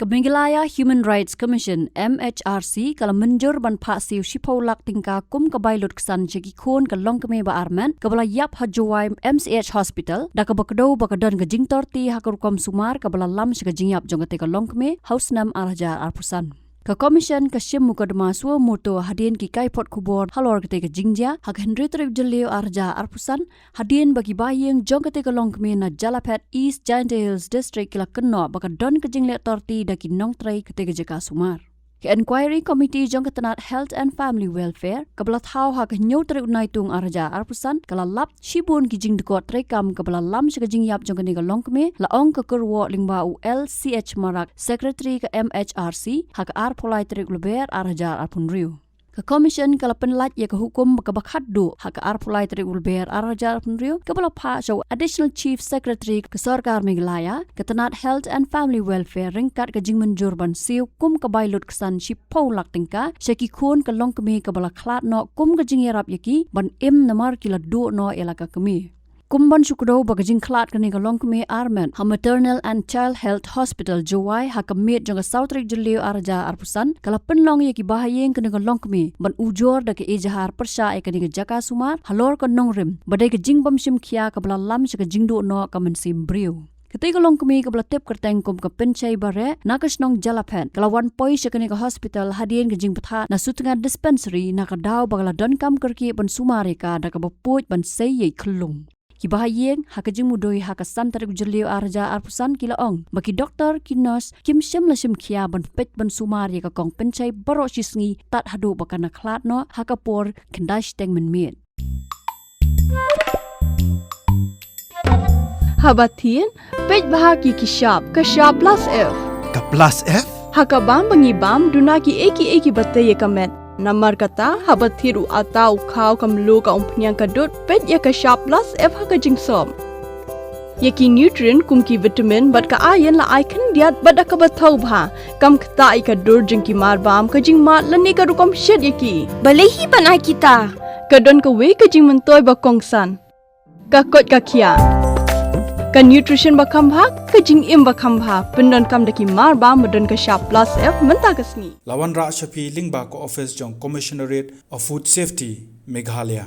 Menggilaya Human Rights Commission MHRC kalau menjur ban Phah Siew Shipolak tingka kum kabailut kesan jegi Khun ke Longkmie ba Armet kabala yap ha Jowai MCHH Hospital da ka bakdo bakadon ke jing torti ha kom sumar kabala lam shika jing yap jong ke Longkmie House nam arja arpusan ka commission ka shim mukadma suwa moto hadien ki kai pot kubor halor ke jingja hak Henry trip jelio arja arpusan hadien bagi bayeng jong ke Longkmie na Jalapet East Giant Hills District kila keno bakadon ke jing le torti da ki nong trai ke jeka sumar ke inquiry committee jong ke Tnad Health and Family Welfare kabla thau hak nyu trip naitung arja arpusan kala lap shibun ki jing dekot trai kam kabla lam shika jing yap jong ke Longkmie la ong ke kurwo lingba LCH marak secretary ke MHRC hak ar polai trik leber arja arpunriu ke commission kala penlat ya ke hukum ke bakhaddu hak ar polai trik leber arja arpunriu ke bala Phah show additional chief secretary ke sarkar Meghalaya ke Tnad Health and Family Welfare ringkat ke jing menjur ban Siew kum ke bailut kesan Shipolak tingka sheki Khun ke Longkmie ke bala khlat no kum ke jing yarap yaki ban im namar kila du no elaka kemi Kumban syukdo bagajing klat kani ka Longkmie Armet ha Maternal and Child Health Hospital Jowai ha kamit jong Southrik Jelio arja arpusan kala penlong ye ki bahayeng kani ka Longkmie ban ujor da ke ejahar persya e kani ka jaka sumar halor ka nongrim badai ka jing bam sim khia ka bala lam shika jingdu no ka mensim briu Ketika Longkmie kabla tip kerteng kum ke pencai bare nakas nong Jalapet kalawan poi shakani ka hospital hadien ke jing Phah na sutenga dispensary na ka daw bagala don kam kerki ban sumare ka da ka bapuj ban sei ye klung ki bahayeng ha ka jing mudoi ha ka santarik jelio arja arpusan kila ong baki doktor ki nurse kim shim la shim khia ban pet ban sumare ka kong pencai baro shisngi tat hadu bakana khlat no ha ka por kendash teng men miet Habatin, pej bahagi ki shop plus F. Ka plus F? Haka bam bangi bam dunaki eki batay kamet. Namar kata habathiru atau kau kamlu ka umpnyang kadut pej ya ka shop plus F haka jingsom. Yaki nutrient kum ki vitamin bat ka iron la icon diat bat ka bathau bha kam kta ka dur jing ki mar bam ka jing mat lani ka rukom shed yaki. Balehi panai kita. Kadon ka we ka jing mentoy ba kongsan. Ka kot ka kia. Ka nutrition bakam bha ka jing im bakam bha pendon kam daki mar ba modon ka shop plus F menta kasni Lawan ra shapi lingba ko office jong commissionerate of food safety Meghalaya